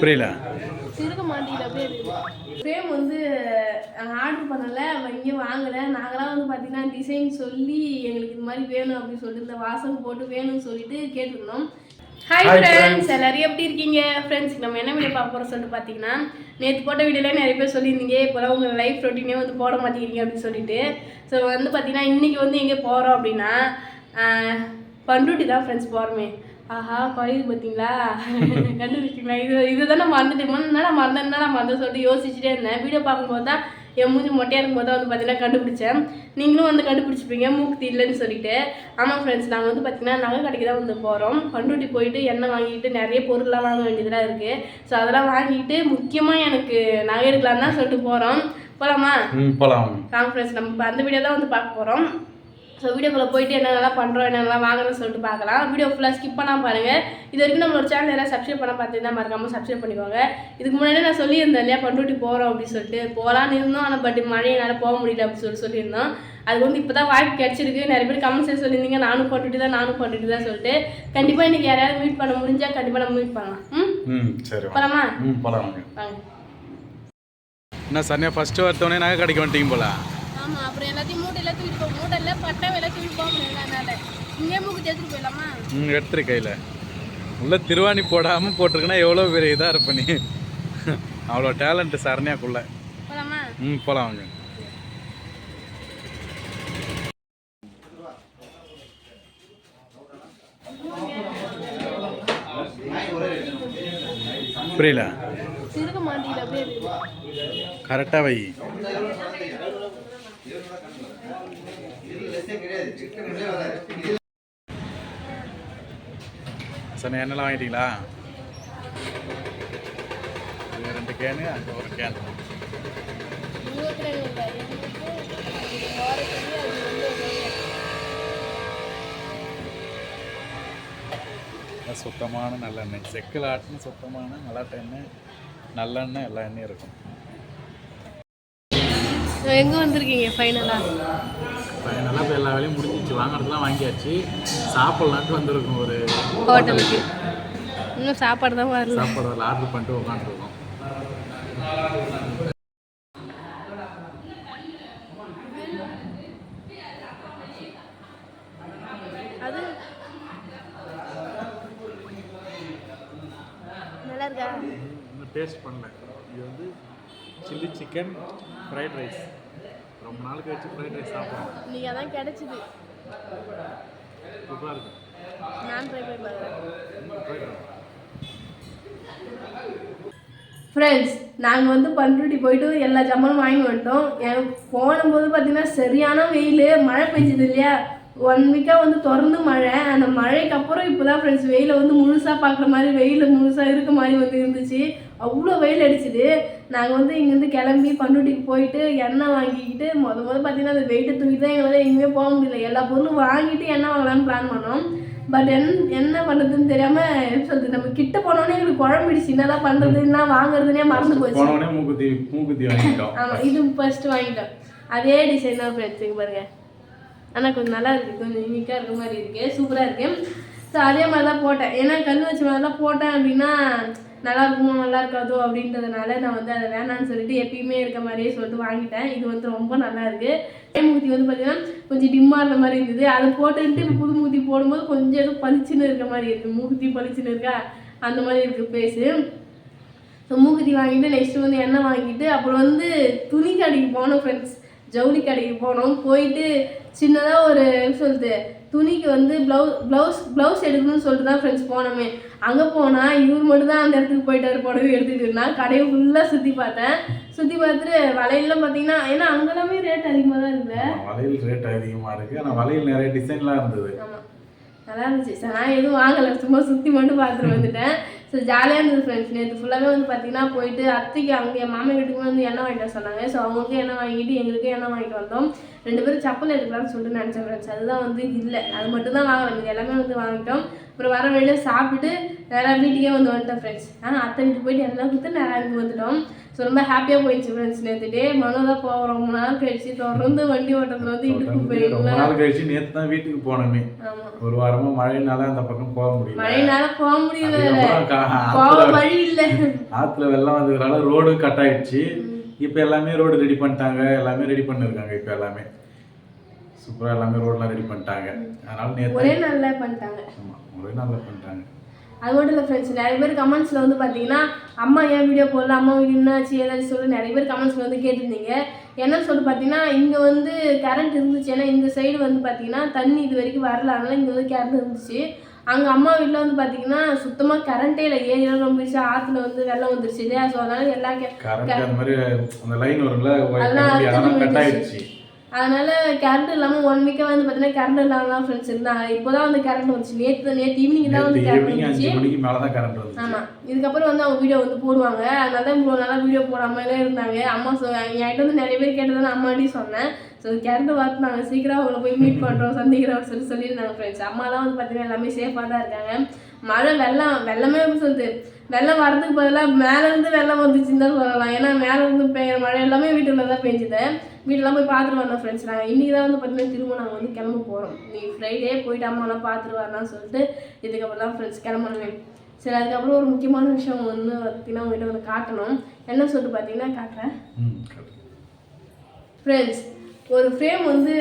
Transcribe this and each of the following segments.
புரியல. திருக்க மாட்டேங்குது அப்படியே இருக்குது. ஃப்ரேம் வந்து ஆர்டர் பண்ணலை, இங்கே வாங்கலை. நாங்களாம் வந்து பார்த்தீங்கன்னா டிசைன் சொல்லி எங்களுக்கு இது மாதிரி வேணும் அப்படின்னு சொல்லிட்டு இந்த வாசகம் போட்டு வேணும்னு சொல்லிட்டு கேட்டுருந்தோம். ஹாய் ஃப்ரெண்ட்ஸ், எல்லாரும் எப்படி இருக்கீங்க? ஃப்ரெண்ட்ஸ், நம்ம என்ன வீடியோ பார்க்க போகிறோம் சொல்லிட்டு பார்த்தீங்கன்னா, நேற்று போட்ட வீடியோவில் நிறைய பேர் சொல்லியிருந்தீங்க இப்போலாம் உங்கள் லைஃப் ரொட்டீனே வந்து போட மாட்டேங்கிறீங்க அப்படின்னு சொல்லிட்டு. ஸோ வந்து பார்த்தீங்கன்னா இன்றைக்கி வந்து எங்கே போகிறோம் அப்படின்னா பண்ருட்டி தான் ஃப்ரெண்ட்ஸ் போகிறோமே. ஆஹா கோயில் பார்த்தீங்களா, கண்டுபிடிச்சிங்களா? இதுதான் நான் மறந்துட்டேன். என்னடா மறந்து சொல்லிட்டு யோசிச்சுட்டே இருந்தேன். வீடியோ பார்க்கும்போது தான் என் மூஞ்சி மொட்டையாக இருக்கும்போது தான் வந்து பார்த்தீங்கன்னா கண்டுபிடிச்சேன். நீங்களும் வந்து கண்டுபிடிச்சிப்பீங்க மூக்குத்தி இல்லைன்னு சொல்லிட்டு. ஆமாம் ஃப்ரெண்ட்ஸ், நாங்கள் வந்து பார்த்தீங்கன்னா நகை கடைக்கு தான் வந்து போகிறோம். பண்ருட்டி போயிட்டு எண்ணெய் வாங்கிட்டு நிறைய பொருள்லாம் வாங்க வேண்டியதெல்லாம் இருக்குது. ஸோ அதெல்லாம் வாங்கிட்டு முக்கியமாக எனக்கு நகை எடுக்கலாம் தான் சொல்லிட்டு போகிறோம். போகலாமா? போகலாம். ஃப்ரெண்ட்ஸ், நம்ம இப்போ அந்த வீடியோ தான் வந்து பார்க்க போகிறோம். ஸோ வீடியோக்குள்ளே போயிட்டு என்னென்னலாம் பண்ணுறோம், என்னென்னலாம் வாங்குறோன்னு சொல்லிட்டு பார்க்கலாம். வீடியோ ஃபுல்லாக ஸ்கிப் பண்ணால் பாருங்கள். இது வரைக்கும் நம்மளோட சேனல் எல்லாம் சப்ஸ்கிரைப் பண்ண பார்த்தீங்கன்னா மறக்காமல் சப்ஸ்கிரைப் பண்ணிக்கோங்க. இதுக்கு முன்னாடி நான் சொல்லியிருந்தேன் இல்லையா பண்ருட்டி போகிறோம் அப்படின்னு சொல்லிட்டு. போகலான்னு இருந்தோம், ஆனால் பட் மழையினால் போக முடியல அப்படின்னு சொல்லியிருந்தோம். அது வந்து இப்போ தான் வாய்ப்பு கிடச்சிருக்கு. நிறைய பேர் கமெண்ட்ஸ் சொல்லியிருந்தீங்க நானும் பண்ருட்டி தான் சொல்லிட்டு. கண்டிப்பாக இன்றைக்கி யாராவது மீட் பண்ண முடிஞ்சால் கண்டிப்பாக நம்ம மீட் பண்ணலாம். சரி, போகலாமா? போகலாம். என்ன சனியா ஃபஸ்ட்டு வரத்தோடனே நகை கடைக்கு வந்துட்டீங்க போல. ஆமாம், அப்புறம் எல்லாத்தையும் மூட்டையெல்லாம் தூக்கிட்டு போக மூட்டையில் பட்டை வேலை தூக்கிட்டு போக முடியல. அதனால இங்கே மூக்கு எடுத்துகிட்டு போயிடலாமா? எடுத்துரு கையில். உள்ள திருவாணி போடாமல் போட்டிருக்குன்னா எவ்வளோ பெரிய இதாக இருப்ப நீ. அவ்வளோ டேலண்ட்டு சரணியாக்குள்ள. போகலாமா? போகலாம் வாங்க. புரியல. திருக்க மாட்டேங்குது அப்படியே இருக்குது. கரெக்டாக வை. சரி, என்னெல்லாம் வாங்கிட்டீங்களா? 2 கேனு, அங்கே ஒரு கேன். சுத்தமான நல்லெண்ணெய், செக்கில் ஆட்டின சுத்தமான மலாட்ட எண்ணெய், நல்லெண்ணெய், எல்லா எண்ணெயும் இருக்கும். எங்கே வந்திருக்கீங்க ஃபைனலாக இப்போ எல்லா வேலையும் முடிஞ்சிச்சு. வாங்குறதுலாம் வாங்கியாச்சு. சாப்பிட்லான்ட்டு வந்திருக்கோம் ஒரு ஹோட்டலுக்கு. இன்னும் சாப்பாடு தான் வரல. சாப்பாடு வரல, ஆர்டர் பண்ணிட்டு உட்காந்துருக்கோம். அது நல்லா இருக்கா? இன்னும் டேஸ்ட் பண்ணல. இது வந்து சில்லி சிக்கன் ஃப்ரைட் ரைஸ். ரொம்ப நாளுக்கு வச்சு ஃப்ரைட் ரைஸ் சாப்பிட்றோம். இன்னைக்கு அதான் கிடச்சிது. சூப்பராக இருக்கும். நான் ட்ரை பண்ணி பார்க்குறேன். ஃப்ரெண்ட்ஸ், நாங்கள் வந்து பண்ருட்டி போயிட்டு எல்லா ஜாமானும் வாங்கி வந்துட்டோம். எனக்கு போனும்போது பார்த்தீங்கன்னா சரியான வெயில், மழை பெஞ்சுது இல்லையா. 1 வீக்காக வந்து தொடர்ந்து மழை. அந்த மழைக்கு அப்புறம் இப்போ தான் ஃப்ரெண்ட்ஸ் வெயிலை வந்து முழுசாக பார்க்குற மாதிரி, வெயில் முழுசாக இருக்க மாதிரி வந்து இருந்துச்சு. அவ்வளோ வெயில் அடிச்சுது. நாங்கள் வந்து இங்கேருந்து கிளம்பி பண்ருட்டிக்கு போயிட்டு எண்ணெய் வாங்கிக்கிட்டு முதல்ல பார்த்தீங்கன்னா அந்த வெயிட்டை தூக்கி தான் எங்களால் எங்கேயுமே போக முடியல. எல்லா பொருளும் வாங்கிட்டு எண்ணெய் வாங்கலான்னு பிளான் பண்ணோம். பட் என்ன பண்ணுறதுன்னு தெரியாமல் எப்படி சொல்கிறது, நம்ம கிட்ட போனோடனே எங்களுக்கு குழம்பிடுச்சு. என்னதான் பண்ணுறது, என்ன வாங்குறதுனே மறந்து போச்சு. மூக்குத்தி வாங்கிட்டோம். ஆமாம், இது ஃபர்ஸ்ட்டு வாங்கிட்டோம். அதே டிசைன் தான் ஃப்ரெண்ட்ஸுக்கு பாருங்கள். ஆனால் கொஞ்சம் நல்லா இருக்குது, கொஞ்சம் யூனிக்காக இருக்க மாதிரி இருக்குது, சூப்பராக இருக்குது. ஸோ அதே மாதிரி தான் போட்டேன். ஏன்னா கல் வச்ச மாதிரிலாம் போட்டேன் அப்படின்னா நல்லா இருக்குமோ நல்லா இருக்காதோ அப்படின்றதுனால நான் வந்து அதை வேணான்னு சொல்லிட்டு எப்பயுமே இருக்க மாதிரியே சொல்லிட்டு வாங்கிட்டேன். இது வந்து ரொம்ப நல்லா இருக்குது. மூக்குத்தி வந்து பார்த்தீங்கன்னா கொஞ்சம் டிம்மாக இருந்த மாதிரி இருந்தது. அதை போட்டுக்கிட்டு புது மூக்குத்தி போடும்போது கொஞ்சம் எதுவும் பளிச்சுன்னு இருக்க மாதிரி இருக்குது. மூக்குத்தி பளிச்சுன்னு இருக்கா, அந்த மாதிரி இருக்குது பேஸு. ஸோ மூக்குத்தி வாங்கிட்டு நெக்ஸ்ட்டு வந்து எண்ணெய் வாங்கிட்டு அப்புறம் வந்து துணி கடைக்கு போனோம் ஃப்ரெண்ட்ஸ். ஜவுளி கடைக்கு போனோம். போயிட்டு சின்னதாக ஒரு சொல்லுது துணிக்கு வந்து ப்ளவுஸ் எடுக்கணும்னு சொல்லிட்டு தான் ஃப்ரெண்ட்ஸ் போனோமே. அங்கே போனால் இவர் மட்டும் தான் அந்த இடத்துக்கு போயிட்டார் புடவை எடுத்துக்கிட்டுனா. கடையை ஃபுல்லாக சுற்றி பார்த்தேன். சுற்றி பார்த்துட்டு வளையல்லாம் பார்த்தீங்கன்னா, ஏன்னா அங்கெல்லாமே ரேட் அதிகமாக தான் இருக்குது. வளையல் ரேட் அதிகமாக இருக்குது, ஆனால் வளையல் நிறைய டிசைன்லாம் இருந்தது. ஆமாம், நல்லா இருந்துச்சு. சார் நான் எதுவும் வாங்கலை, சும்மா சுற்றி மட்டும் பார்த்துட்டு வந்துட்டேன். ஸோ ஜாலியாக இருந்தது ஃப்ரெண்ட்ஸ். நேற்று ஃபுல்லாகவே வந்து பார்த்தீங்கன்னா போயிட்டு அத்தைக்கு அங்கே என் மாமன் வீட்டுக்கு வந்து எண்ணெய் வாங்கிட்டு சொன்னாங்க. ஸோ அவங்களுக்கும் எண்ணெய் வாங்கிட்டு எங்களுக்கும் எண்ணெய் வாங்கிட்டு வந்தோம். 2 பேரும் செப்பல் எடுக்கலாம்னு சொல்லிட்டு நினச்சேன் ஃப்ரெண்ட்ஸ். அதுதான் வந்து இல்லை, அது மட்டும் தான் வாங்கலாம், இது எல்லாமே வந்து வாங்கிட்டோம். அப்புறம் வர வழியில் சாப்பிட்டுட்டு நேராக வீட்டுக்கே வந்துட்டோம் ஃப்ரெண்ட்ஸ். ஆனால் அத்தை வீட்டுக்கு போயிட்டு எல்லாம் கொடுத்து நேராக இங்கே வந்துட்டோம். ஸோ ரொம்ப ஹாப்பியாக போயிடுச்சு ஃப்ரெண்ட்ஸ். நேற்று டே மனோதான் போகிறோம் ரொம்ப நாள் கழிச்சு தொடர்ந்து வண்டி ஓட்டத்தில் வந்து இடுப்பு ரொம்ப போயிடலாம். நாள் கழிச்சு நேற்று தான் வீட்டுக்கு போனோமே. ஆமாம், ஒரு வாரமா மழைனால அந்த பக்கம் போக முடியல. மழைனால போக முடியல, போக ஆத்துல வழி இல்லை. ஆத்துல வெள்ளம் வந்ததுனால ரோடு கட் ஆயிடுச்சு. இப்போ எல்லாமே ரோடு ரெடி பண்ணிட்டாங்க, எல்லாமே ரெடி பண்ணிருக்காங்க. இப்போ எல்லாமே சூப்பரா எல்லாமே ரோடெல்லாம் ரெடி பண்ணிட்டாங்க. அதனால நேற்று ஒரே நல்லா பண்ணிட்டாங்க. ஆமாம், ஒரே நாளில் பண்ணிட்டாங்க. அது மட்டும் இல்லை ஃப்ரெண்ட்ஸ், நிறைய பேர் கமெண்ட்ஸில் வந்து பார்த்தீங்கன்னா அம்மா ஏன் வீடியோ போடல, அம்மா வீடியோ என்னாச்சு ஏதாச்சும் சொல்லி நிறைய பேர் கமெண்ட்ஸில் வந்து கேட்டிருந்தீங்க. என்னன்னு சொல்லி பார்த்தீங்கன்னா இங்கே வந்து கரண்ட் இருந்துச்சு. ஏன்னா இந்த சைடு வந்து பார்த்தீங்கன்னா தண்ணி இது வரைக்கும் வரல, அதனால இங்கே வந்து கரண்ட் இருந்துச்சு. அங்கே அம்மா வீட்டில் வந்து பார்த்தீங்கன்னா சுத்தமாக கரண்ட்டே இல்லை, ஏரியாவில் ரொம்பிடுச்சு, ஆற்றுல வந்து வெள்ளம் வந்துருச்சு இல்லையா. ஸோ அதனால எல்லா கரண்ட் அந்த மாதிரி அந்த லைன் வரும்ல, அதெல்லாம் கட் ஆயிடுச்சு. அதனால கரண்ட் இல்லாமல் 1 வீக்காக வந்து பார்த்தீங்கன்னா கரண்ட் இல்லாமல் தான் ஃப்ரெண்ட்ஸ் இருந்தாங்க. இப்போ தான் வந்து கரண்ட் வந்துச்சு. நேற்று ஈவினிங் தான் வந்து கரண்ட் வந்துச்சு. 5 மணிக்கு மேலே தான் கரண்ட் வந்துச்சு. ஆமாம், இதுக்கப்புறம் வந்து அவங்க வீடியோ வந்து போடுவாங்க. அதனால தான் இவ்வளோ நாளாக வீடியோ போடாமலே இருந்தாங்க. அம்மா என்கிட்ட வந்து நிறைய பேர் கேட்டதான் அம்மாட்டையும் சொன்னேன். ஸோ கரண்ட் பார்த்துனாங்க, சீக்கிரம் அவங்கள போய் மீட் பண்ணுறோம் சந்திக்கிறோம் சொல்லியிருந்தாங்க ஃப்ரெண்ட்ஸ். அம்மாலாம் வந்து பார்த்தீங்கன்னா எல்லாமே சேஃபாக தான் இருக்காங்க. மழை வெள்ளமே எப்படி சொல்லுது, வெள்ளம் வரதுக்கு பதிலாக மேலேருந்து வெள்ளம் வந்துச்சுன்னு தான் சொல்லலாம். ஏன்னா மேலேருந்து பெய்யுற மழை எல்லாமே வீட்டுக்குள்ள தான் பெஞ்சுது. வீட்டெல்லாம் போய் பார்த்துட்டு வந்தோம் ஃப்ரெண்ட்ஸ். நாங்கள் இன்றைக்கி தான் வந்து பார்த்தீங்கன்னா திரும்ப நாங்கள் வந்து கிளம்ப போகிறோம். இன்னைக்கு ஃப்ரைடே போயிட்டு அம்மாலாம் பார்த்துட்டு வரலாம்னு சொல்லிட்டு இதுக்கப்புறம் தான் ஃப்ரெண்ட்ஸ் கிளம்பணுமே. சரி, அதுக்கப்புறம் ஒரு முக்கியமான விஷயம் வந்து பார்த்தீங்கன்னா உங்கள்கிட்ட வந்து காட்டணும். என்ன சொல்லிட்டு பார்த்தீங்கன்னா காட்டுறேன் ஃப்ரெண்ட்ஸ். ஒரு ஃப்ரேம் வந்து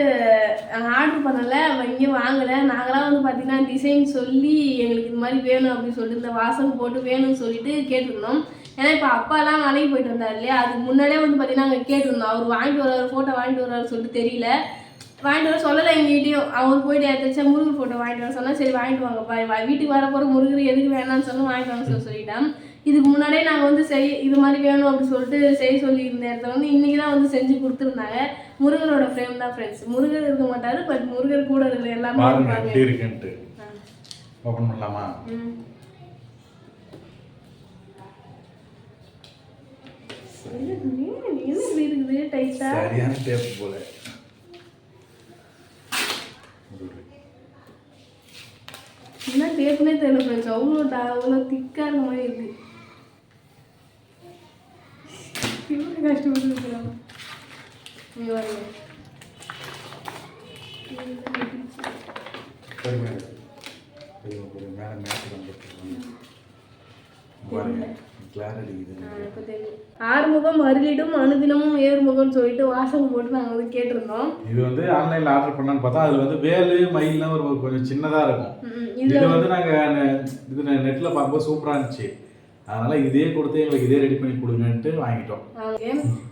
ஆர்டர் பண்ணலை, இங்கே வாங்கலை. நாங்களாம் வந்து பார்த்தீங்கன்னா டிசைன் சொல்லி எங்களுக்கு இது மாதிரி வேணும் அப்படின்னு சொல்லிட்டு இந்த வாசல் போட்டு வேணும்னு சொல்லிட்டு கேட்டிருந்தோம். ஏன்னா இப்போ அப்பாலாம் வேலைக்கு போயிட்டு வந்தார் இல்லையா, அதுக்கு முன்னாடியே வந்து பார்த்தீங்கன்னா நாங்கள் கேட்டிருந்தோம். அவர் வாங்கிட்டு வர்றாரு, ஃபோட்டோ வாங்கிட்டு வர்றாரு சொல்லிட்டு தெரியல, வாங்கிட்டு வர சொல்லலை எங்ககிட்டையும். அவர் போயிட்டு ஏதாச்சும் முருகர் ஃபோட்டோ வாங்கிட்டு வர சொன்னால் சரி வாங்கிட்டு வாங்கப்பா, வீட்டுக்கு வர போகிற முருகர் எதுக்கு வேணாம்னு சொன்னால் வாங்கிட்டு வாங்க சொல்லிட்டேன். இதுக்கு முன்னாடியே நாங்கள் வந்து இது மாதிரி வேணும் அப்படின்னு சொல்லிட்டு சொல்லியிருந்த இடத்துல வந்து இன்றைக்கி தான் வந்து செஞ்சு கொடுத்துருந்தாங்க. முருகரோட ஃப்ரேம் தான் ஃப்ரெண்ட்ஸ். முருகர் இருக்க மாட்டாரு, பட் முருகர் கூட இருக்கிற எல்லாமே இருக்குன்ட்டு ஓபன் பண்ணலாமா? இருக்குது டைட்டா, சரியான டேப் போல. என்ன டேப்னே தெரியல ஃப்ரெண்ட்ஸ், அவ்வளோ திக்காக இருக்க மாதிரி இருக்கு. இவ்வளோ கஷ்டப்பட்டு இருக்கிறாங்க. ஆறுமுகம் அருளிடும் அனுதினமும் ஏறுமுகம்னு சொல்லிட்டு வாசகம் போட்டு நாங்கள் வந்து கேட்டிருந்தோம். இது வந்து ஆன்லைன்ல ஆர்டர் பண்ணலான்னு பார்த்தா அது வந்து வேலு மயில்லாம் ஒரு கொஞ்சம் சின்னதா இருக்கும். இது வந்து நாங்கள் நெட்ல பார்க்கும்போது சூப்பராக இருந்துச்சு. அதனால இதே கொடுத்து எங்களுக்கு இதே ரெடி பண்ணி கொடுங்கன்ட்டு வாங்கிட்டோம்.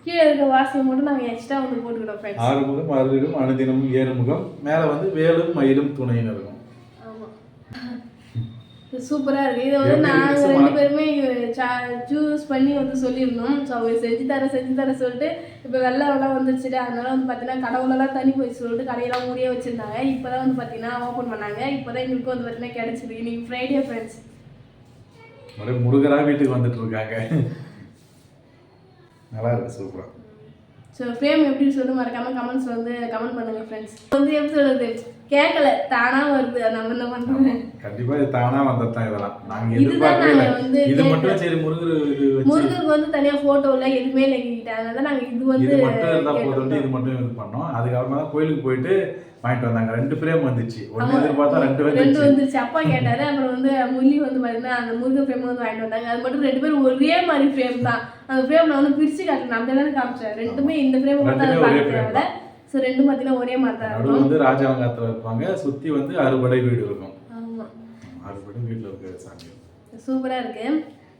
கீழே இருக்க வாசகம் மட்டும் நாங்கள் எக்ஸ்ட்ரா வந்து போட்டுக்கிட்டோம். ஆறுமுகம் அருளிடும் அனுதினமும் ஏறுமுகம், மேலே வந்து வேலும் மயிலும் துணைன்னு இருக்கும். சூப்பராக இருக்குது. இதை வந்து நாங்கள் 2 பேருமே சூஸ் பண்ணி வந்து சொல்லியிருந்தோம். ஸோ அவங்க செஞ்சு தர சொல்லிட்டு இப்போ வெள்ளம் வந்துருச்சுட்டு, அதனால வந்து பார்த்தீங்கன்னா கடவுளெல்லாம் தண்ணி போய் சொல்லிட்டு கடையெல்லாம் மூடியே வச்சுருந்தாங்க. இப்போ தான் வந்து பார்த்தீங்கன்னா ஓப்பன் பண்ணாங்க. இப்போ தான் எங்களுக்கு வந்து பார்த்தீங்கன்னா கிடச்சிது. இன்னைக்கு ஃப்ரைடே ஃப்ரெண்ட்ஸ். முருகராக வீட்டுக்கு வந்துட்டு இருக்காங்க. நல்லா இருக்கு, சூப்பராக. ஸோ ஃப்ரேம் எப்படின்னு சொல்லிட்டு மறக்காமல் கமெண்ட்ஸ் வந்து கமெண்ட் பண்ணுங்கள் ஃப்ரெண்ட்ஸ். வந்து எப்படி சொல்கிறது, கேட்கல, தானாக வருது. நம்ம என்ன பண்ணுறோம், கண்டிப்பாக இது தானாக வந்தது தான். இதெல்லாம் நாங்கள் எதிர்பார்க்கல. இது மட்டும் சரி முருகருக்கு வந்து தனியாக ஃபோட்டோ இல்லை, எதுவுமே இல்லை எங்ககிட்ட. அதனால நாங்கள் இது மட்டும் இருந்தால் போதும், இது மட்டும் இது பண்ணோம். அதுக்கப்புறமா தான் கோயிலுக்கு போயிட்டு வாங்கிட்டு வந்தாங்க. 2 ஃப்ரேம் வந்துச்சு. ஒன்று எதிர்பார்த்தா 2 வந்துச்சு. அப்பா கேட்டாரு. அப்புறம் வந்து முள்ளி வந்து பார்த்தீங்கன்னா அந்த முருகர் ஃப்ரேம் வந்து வாங்கிட்டு வந்தாங்க. அது மட்டும் 2 பேரும் ஒரே மாதிரி ஃப்ரேம் தான். அந்த ஃப்ரேம் நான் வந்து பிரித்து காட்டணும், அந்த தானே காமிச்சேன். 2மே இந்த ஃப்ரேம் மட்டும் அதை பார்க்கறதுனால ஸோ 2 பார்த்தீங்கன்னா ஒரே மாதிரி தான் இருக்கும். வந்து ராஜாலங்காத்தில் இருப்பாங்க, சுற்றி வந்து அறுபடை வீடு இருக்கும். ஆமாம், அறுபடை வீட்டில் இருக்கிற சாமி சூப்பராக இருக்குது.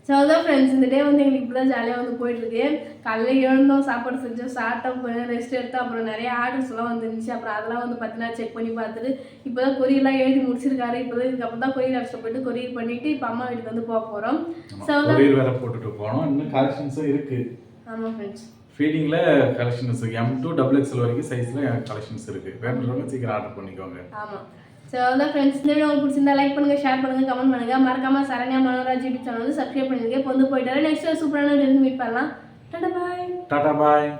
ஸோ அதான் ஃப்ரெண்ட்ஸ், இந்த டே வந்து எங்களுக்கு இப்படி தான் ஜாலியாக வந்து போயிட்டுருக்கு. காலையில் எழுந்தோம், சாப்பாடு செஞ்சோம், சாப்பிட்டோம், கொஞ்சம் ரெஸ்ட் எடுத்தோம். அப்புறம் நிறைய ஆர்டர்ஸ்லாம் வந்துருந்துச்சு. அப்புறம் அதெல்லாம் வந்து பார்த்தீங்கன்னா செக் பண்ணி பார்த்துட்டு இப்போ தான் கொரியர்லாம் எழுதி முடிச்சிருக்காரு. இப்போ தான் இதுக்கப்புறம் தான் கொரியர் ஆஃபீஸில் போய்ட்டு கொரியர் பண்ணிவிட்டு இப்போ அம்மா வீட்டுக்கு வந்து போக போகிறோம். ஸோ கொரியர் வேறு போட்டுட்டு போனோம். இன்னும் கலெக்ஷன்ஸும் இருக்குது. ஆமாம் ஃப்ரெண்ட்ஸ், ஃபீடிங்கில் கலெக்ஷன்ஸ் இருக்குது. M2 XXL வரைக்கும் சைஸில் கலெக்ஷன்ஸ் இருக்குது. வேணுன்றவங்க சீக்கிரம் ஆர்டர் பண்ணிக்கோங்க. ஆமாம். ஸோ அதான் ஃப்ரெண்ட்ஸ், இந்த வீடியோ உங்களுக்கு பிடிச்சிருந்தா லைக் பண்ணுங்கள், ஷேர் பண்ணுங்கள், கமெண்ட் பண்ணுங்கள். மறக்காமல் சரண்யா மனோராஜ் யூடியூப் சேனல் வந்து சப்ஸ்கிரைப் பண்ணிருக்கேன். இப்போ வந்து போயிட்டாரு. நெக்ஸ்ட் சூப்பரான மீட் பண்ணலாம். டாடா பாய்.